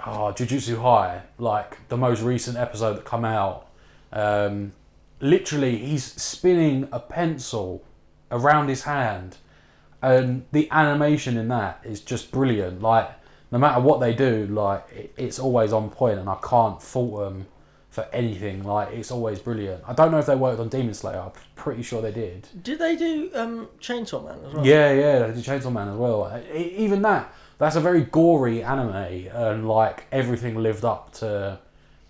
Jujutsu High, like the most recent episode that come out. Literally, he's spinning a pencil around his hand, and the animation in that is just brilliant. Like, no matter what they do, like it's always on point, and I can't fault them for anything. Like, it's always brilliant. I don't know if they worked on Demon Slayer. I'm pretty sure they did. Did they do Chainsaw Man as well? Yeah, they did Chainsaw Man as well. Even that's a very gory anime, and like everything lived up to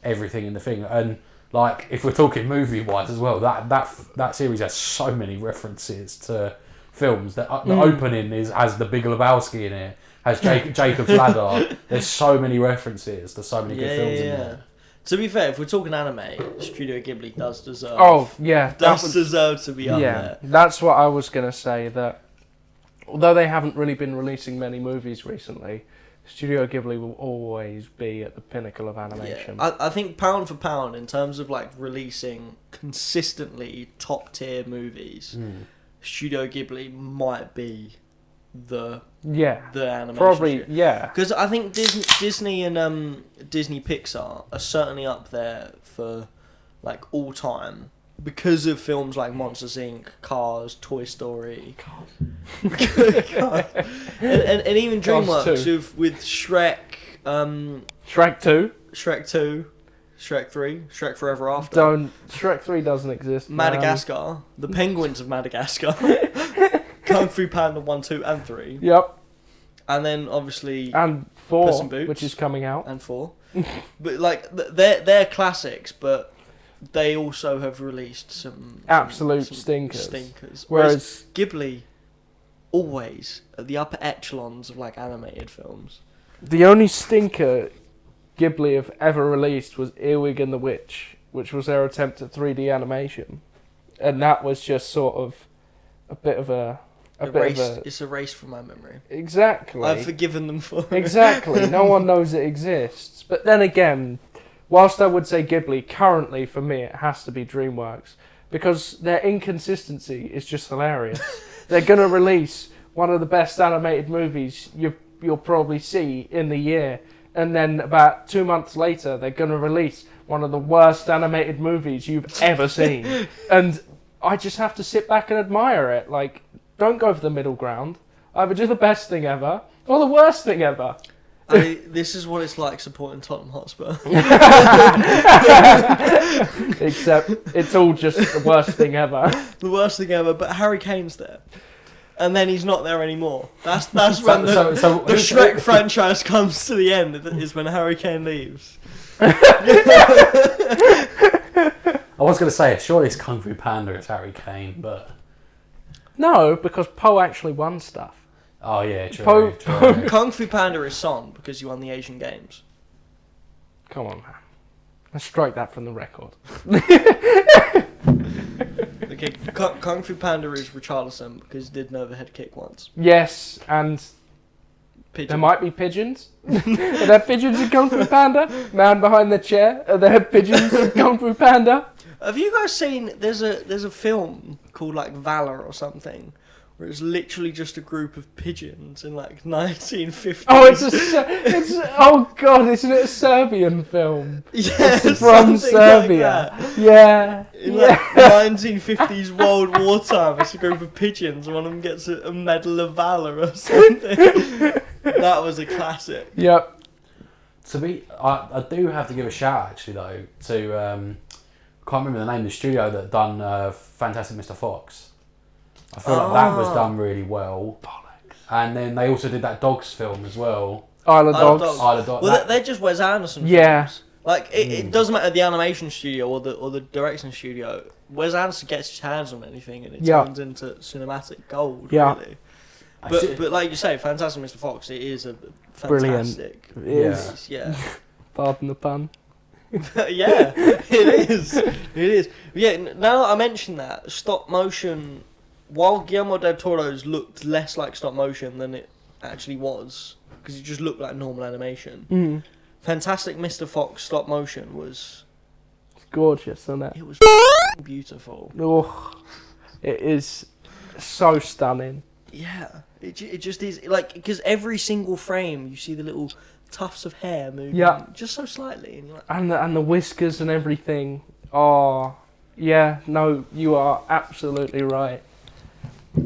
everything in the thing. And like, if we're talking movie wise as well, that series has so many references to films. The opening has the Big Lebowski in it, has Jacob's Ladder. There's so many references to so many good films in there. To be fair, if we're talking anime, Studio Ghibli does deserve. Oh yeah, deserve to be up there. That's what I was gonna say. That although they haven't really been releasing many movies recently, Studio Ghibli will always be at the pinnacle of animation. Yeah. I think pound for pound, in terms of like releasing consistently top tier movies, Studio Ghibli might be the animation probably because I think Disney and Disney Pixar are certainly up there for like all time because of films like Monsters Inc., Cars, Toy Story, Cars. and even DreamWorks with Shrek, Shrek 2, Shrek 2, Shrek 3, Shrek Forever After. Shrek 3 doesn't exist. Madagascar, the Penguins of Madagascar, Kung Fu Panda 1, 2 and 3. Yep. And then obviously and Puss 4, in Boots, which is coming out. and 4. But like they're classics, but they also have released some stinkers. Whereas Ghibli always at the upper echelons of like animated films. The only stinker Ghibli have ever released was Earwig and the Witch, which was their attempt at 3D animation, and that was just sort of a bit of a It's erased from my memory. Exactly. I've forgiven them for it. Exactly. No one knows it exists. But then again, whilst I would say Ghibli, currently for me it has to be DreamWorks, because their inconsistency is just hilarious. They're going to release one of the best animated movies you'll probably see in the year, and then about 2 months later they're going to release one of the worst animated movies you've ever seen. And I just have to sit back and admire it. Like, don't go for the middle ground. Either do the best thing ever or the worst thing ever. This is what it's like supporting Tottenham Hotspur. Except it's all just the worst thing ever. The worst thing ever, but Harry Kane's there. And then he's not there anymore. That's when the Shrek franchise comes to the end, is when Harry Kane leaves. I was going to say, surely it's Kung Fu Panda is Harry Kane, but... No, because Poe actually won stuff. Oh yeah, true. Kung Fu Panda is Son because you won the Asian Games. Come on, man. Let's strike that from the record. Okay, Kung Fu Panda is Richarlison because he did an overhead kick once. Yes, and Pigeon. there might be pigeons. Are there pigeons in Kung Fu Panda? Man behind the chair. Are there pigeons in Kung Fu Panda? Have you guys seen? There's a film called like Valor or something, where it's literally just a group of pigeons in like 1950s. Oh, oh god, isn't it a Serbian film? Yeah, it's from Serbia. Like yeah. In like 1950s World War time, it's a group of pigeons, and one of them gets a Medal of Valor or something. That was a classic. Yep. I do have to give a shout actually though to can't remember the name of the studio that done Fantastic Mr. Fox. I feel like that was done really well. Bollocks. And then they also did that Dogs film as well. Isle of Dogs. Isle of Dogs. Well, they're just Wes Anderson films. Like it doesn't matter the animation studio or the direction studio. Wes Anderson gets his hands on anything and it turns into cinematic gold. Yeah. Really. But like you say, Fantastic Mr. Fox, it is a fantastic. Brilliant. It is. Yeah. Pardon the pun. Yeah, it is. It is. Yeah. Now that I mention that, stop motion. While Guillermo del Toro's looked less like stop motion than it actually was, because it just looked like normal animation. Fantastic Mr. Fox stop motion was... It's gorgeous, isn't it? It was beautiful. Oh, it is so stunning. Yeah, it just is, like, because every single frame you see the little tufts of hair moving just so slightly. And, you're like, and the whiskers and everything. Oh, yeah, no, you are absolutely right.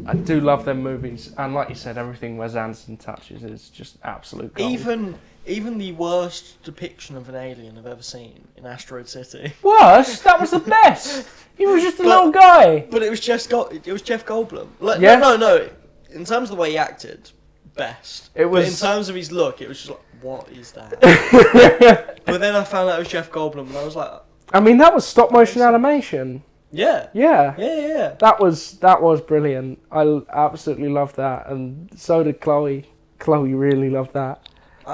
I do love them movies, and like you said, everything Wes Anderson touches is just absolute gold. Even the worst depiction of an alien I've ever seen in Asteroid City. Worst? That was the best. He was just a little guy. But it was Jeff Goldblum. Like, Yeah. No. In terms of the way he acted, best. It was. But in terms of his look, it was just like, what is that? But then I found out it was Jeff Goldblum, and I was like, I mean, that was stop motion animation. yeah. Yeah. Yeah. That was brilliant. I absolutely loved that, and so did Chloe. Chloe really loved that.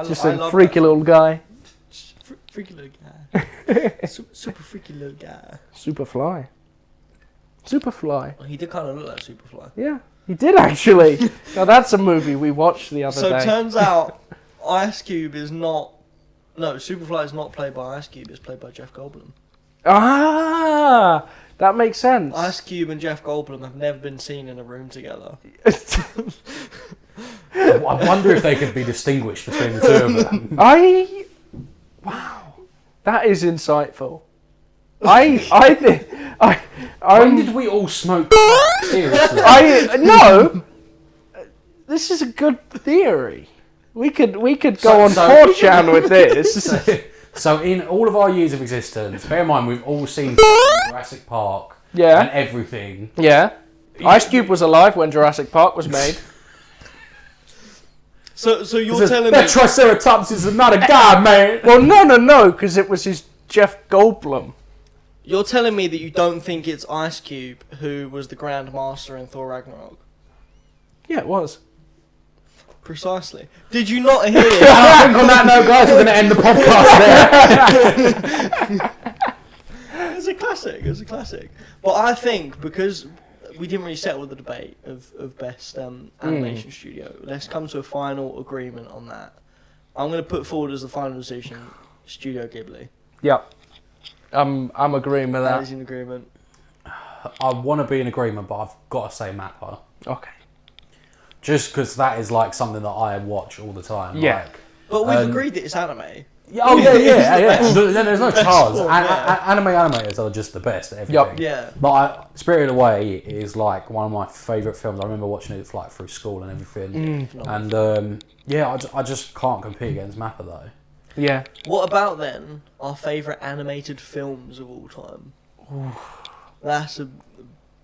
Just a love freaky that. little guy. Freaky little guy. Super freaky little guy. Superfly. Superfly. He did kind of look like Superfly. Yeah, he did actually. Now that's a movie we watched the other So day. it turns out Ice Cube is not... No, Superfly is not played by Ice Cube, it's played by Jeff Goldblum. Ah, that makes sense. Ice Cube and Jeff Goldblum have never been seen in a room together. I wonder if they could be distinguished between the two of them. Wow, that is insightful. I think When did we all smoke? Seriously. no. This is a good theory. We could go on 4chan with this. So in all of our years of existence, bear in mind we've all seen Jurassic Park Yeah. and everything. Yeah. Ice Cube was alive when Jurassic Park was made. So you're telling me... That Triceratops is not a guy, man. Well, no, because it was his Jeff Goldblum. You're telling me that you don't think it's Ice Cube who was the Grand Master in Thor Ragnarok? Yeah, it was. Precisely. Did you not hear? I think on that note, guys, we're going to end the podcast there. It's a classic. It's a classic. But I think because we didn't really settle the debate of best animation studio, let's come to a final agreement on that. I'm going to put forward as the final decision Studio Ghibli. Yep. I'm agreeing with That that. is in agreement. I want to be in agreement, but I've got to say Mappa. Okay. Just because that is like something that I watch all the time. Yeah. Like, But we've agreed that it's anime. yeah. There's no chance. sport, yeah. Anime animators are just the best at everything. Yep. Yeah. But Spirited Away is like one of my favourite films. I remember watching it like through school and everything. And I just can't compete against Mappa though. Yeah. What about then our favourite animated films of all time? That's a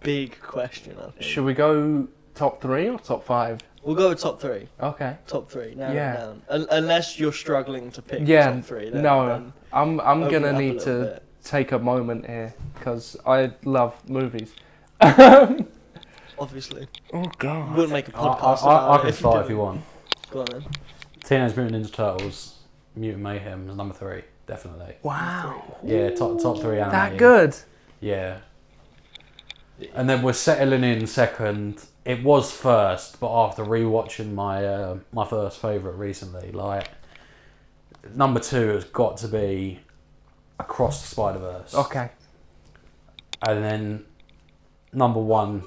big question, I think. Should we go top 3 or top 5? We'll go with top 3. Okay. Top 3. Narrow Yeah. it down. Unless you're struggling to pick Yeah. top 3. No, I'm open gonna it up a need little to bit. take a moment here because I love movies. Obviously. Oh God. We wouldn't make a I podcast about can it start if didn't. you want. Go on then. Teenage Mutant Ninja Turtles, Mutant Mayhem is number 3, definitely. Wow. Yeah, top 3 animated. That good. Yeah. And then we're settling in second. It was first, but after rewatching my my first favourite recently, like number 2 has got to be Across the Spider-Verse. Okay. And then number 1,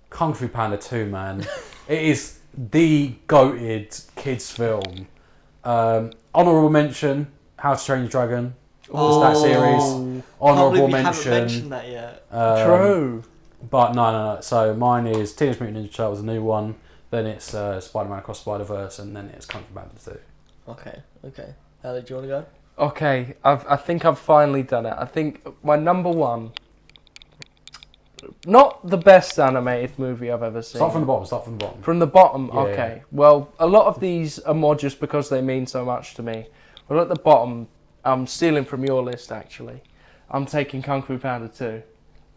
Kung Fu Panda 2, man. It is the goated kids film. Honourable mention, How to Train Your Dragon. Just that series. Can't Honourable believe we haven't mention. mentioned that yet. True. But no. So mine is Teenage Mutant Ninja Turtles, a new one. Then it's Spider-Man Across the Spider-Verse, and then it's Kung Fu Panda 2. Okay. Ellie, do you want to go? Okay, I think I've finally done it. I think my number 1, not the best animated movie I've ever seen. Start from the bottom. From the bottom, Yeah. okay. Well, a lot of these are more just because they mean so much to me. But at the bottom, I'm stealing from your list, actually. I'm taking Kung Fu Panda 2.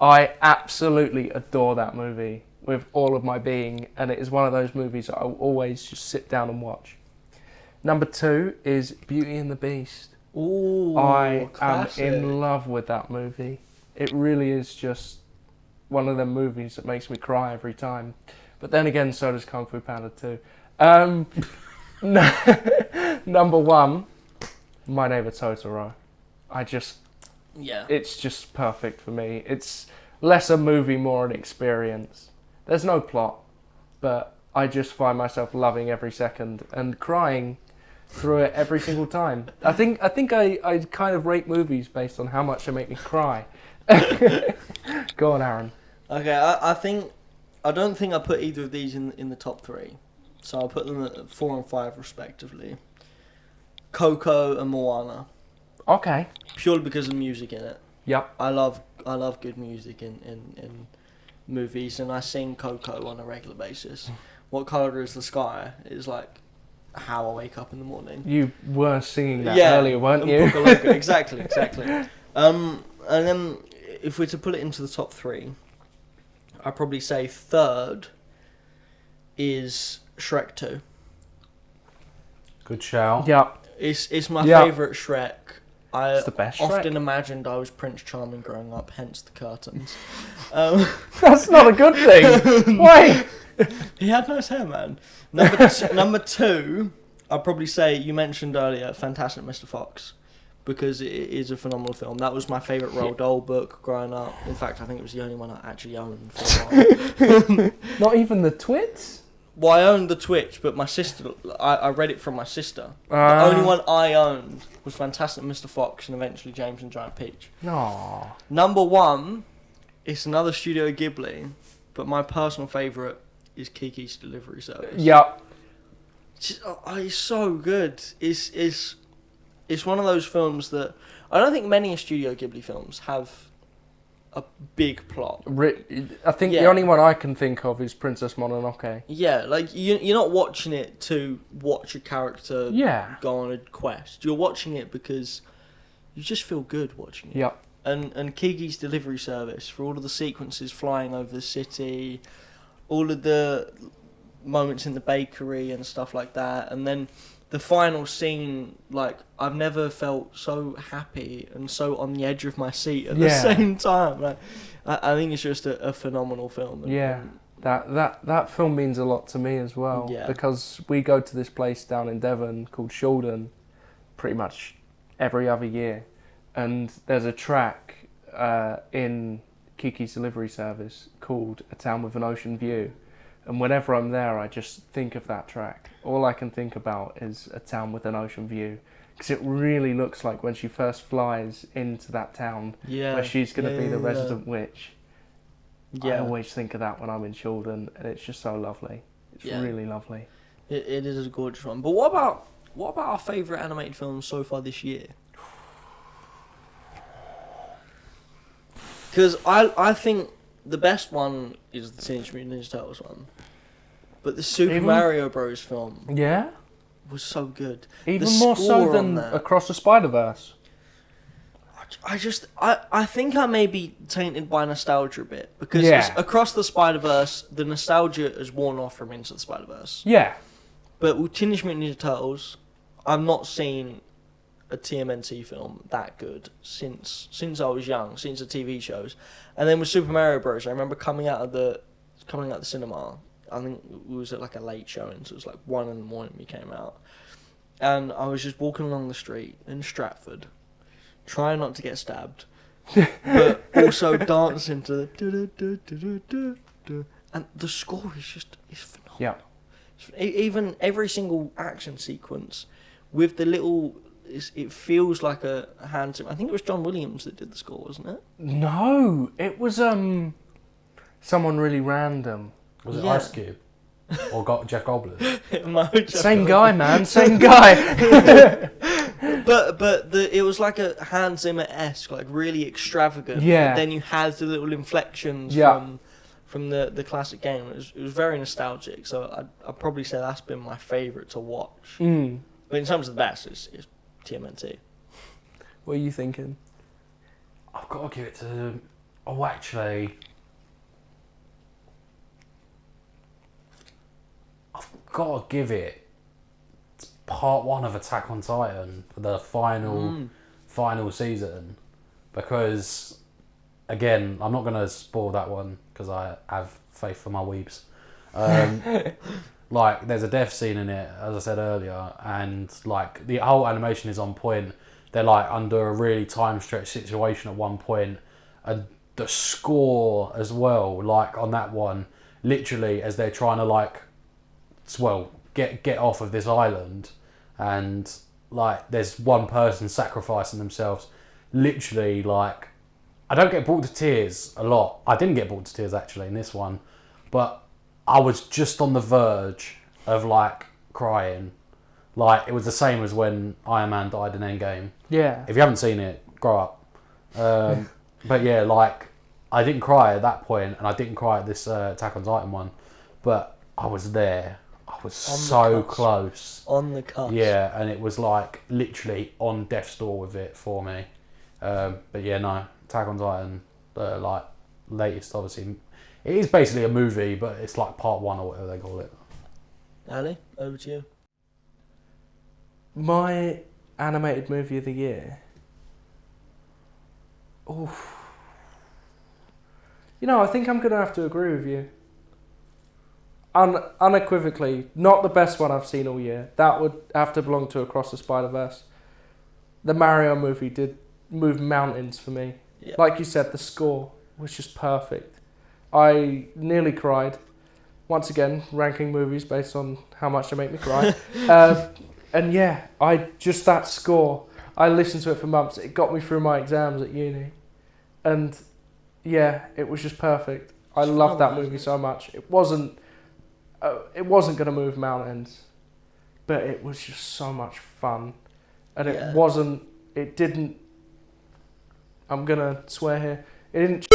I absolutely adore that movie with all of my being, and it is one of those movies that I will always just sit down and watch. Number 2 is Beauty and the Beast. Ooh, I classic. am in love with that movie. It really is just one of them movies that makes me cry every time. But then again, so does Kung Fu Panda 2. Number 1, My Neighbor Totoro. Yeah. It's just perfect for me. It's less a movie, more an experience. There's no plot, but I just find myself loving every second and crying through it every single time. I think I kind of rate movies based on how much they make me cry. Go on, Aaron. Okay, I don't think I put either of these in the top 3. So I'll put them at 4 and 5 respectively. Coco and Moana. Okay. Purely because of the music in it. Yep. I love good music in movies, and I sing Coco on a regular basis. What Colour Is the Sky is like how I wake up in the morning. You were singing that earlier, weren't you? Book a Logo. Exactly. And then if we're to put it into the top 3, I'd probably say third is Shrek 2. Good shout. Yeah. It's my favourite Shrek. It's the best Shrek. Often imagined I was Prince Charming growing up, hence the curtains. That's not a good thing. Wait. He had nice hair, man. Number 2, I'd probably say, you mentioned earlier, Fantastic Mr. Fox, because it is a phenomenal film. That was my favourite Roald Dahl book growing up. In fact, I think it was the only one I actually owned for a while. Not even the Twits? Well, I owned the Twitch, but my sister, I read it from my sister. The only one I owned was Fantastic Mr. Fox and eventually James and Giant Peach. Aww. Number 1, it's another Studio Ghibli, but my personal favourite is Kiki's Delivery Service. Yep. It's so good. It's one of those films that I don't think many Studio Ghibli films have a big plot. I think the only one I can think of is Princess Mononoke. Yeah, like you're not watching it to watch a character go on a quest. You're watching it because you just feel good watching it. Yep. And Kiki's Delivery Service, for all of the sequences flying over the city, all of the moments in the bakery and stuff like that, and then the final scene, like, I've never felt so happy and so on the edge of my seat at the same time. Like, I think it's just a phenomenal film. That film means a lot to me as well. Yeah. Because we go to this place down in Devon called Shaldon pretty much every other year. And there's a track in Kiki's Delivery Service called A Town with an Ocean View. And whenever I'm there, I just think of that track. All I can think about is A Town with an Ocean View. Because it really looks like when she first flies into that town where she's going to be the resident witch. Yeah. I always think of that when I'm in Shaldon, and it's just so lovely. It's really lovely. It is a gorgeous one. But what about our favourite animated films so far this year? Because I think the best one is the Teenage Mutant Ninja Turtles one. But the Super Mario Bros. Film was so good. Even more so than Across the Spider-Verse. I think I may be tainted by nostalgia a bit. Because Across the Spider-Verse, the nostalgia has worn off from Into the Spider-Verse. Yeah. But with Teenage Mutant Ninja Turtles, I've not seen a TMNT film that good since I was young, since the TV shows. And then with Super Mario Bros., I remember coming out of the cinema. I think it was at like a late showing, so it was like 1 in the morning we came out. And I was just walking along the street in Stratford, trying not to get stabbed, but also dancing to the and the score is phenomenal. Yeah. Even every single action sequence with the little, it feels like a hand. I think it was John Williams that did the score, wasn't it? No, it was someone really random. Was it Ice Cube? Or Jeff Goldblum? Same guy, man. Same guy. But it was like a Hans Zimmer-esque, like really extravagant. Yeah. Then you had the little inflections from the classic game. It was very nostalgic. So I'd probably say that's been my favourite to watch. Mm. But in terms of the best, it's TMNT. What are you thinking? I've got to give it to... Oh, actually... I've got to give it part 1 of Attack on Titan for the final season, because again, I'm not going to spoil that one because I have faith for my weebs. Like, there's a death scene in it, as I said earlier, and like the whole animation is on point. They're like under a really time stretched situation at one point, and the score as well, like on that one, literally as they're trying to like, well, get off of this island, and like there's one person sacrificing themselves. Literally, like, I don't get brought to tears a lot. I didn't get brought to tears actually in this one, but I was just on the verge of like crying. Like, it was the same as when Iron Man died in Endgame. Yeah. If you haven't seen it, grow up. But yeah, like, I didn't cry at that point, and I didn't cry at this Attack on Titan one, but I was there. I I was On the so cusp. close. On the cusp. Yeah, and it was like literally on death's door with it for me. But yeah, no, Attack on Titan, the like latest, obviously, it is basically a movie, but it's like part 1 or whatever they call it. Ali, over to you. My animated movie of the year. Oof. You know, I think I'm gonna have to agree with you. Unequivocally, not the best one I've seen all year. That would have to belong to Across the Spider-Verse. The Mario movie did move mountains for me. Yeah. Like you said, the score was just perfect. I nearly cried. Once again, ranking movies based on how much they make me cry. And yeah, that score, I listened to it for months. It got me through my exams at uni. And yeah, it was just perfect. I loved that movie so much. It wasn't going to move mountains, but it was just so much fun. And it didn't, I'm going to swear here, it didn't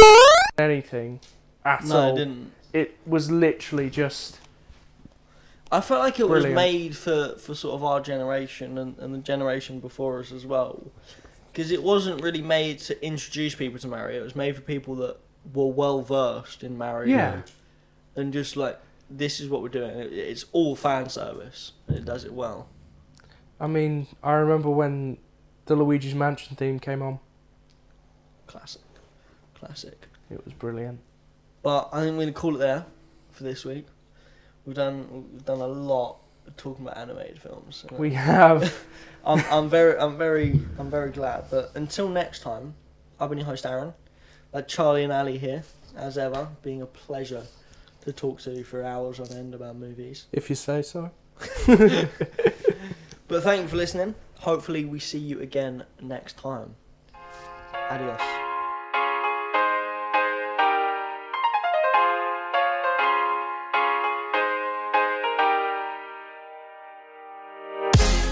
anything at all. No, it didn't. It was literally just... I felt like it Brilliant. was made for sort of our generation and the generation before us as well. Because it wasn't really made to introduce people to Mario. It was made for people that were well versed in Mario. Yeah. And just like, this is what we're doing. It's all fan service. And it does it well. I mean, I remember when the Luigi's Mansion theme came on. Classic. It was brilliant. But I think we're going to call it there for this week. We've done a lot of talking about animated films. We have. I'm very glad. But until next time, I've been your host Aaron. Charlie and Ali here, as ever, being a pleasure to talk to you for hours on end about movies. If you say so. But thank you for listening. Hopefully we see you again next time. Adios.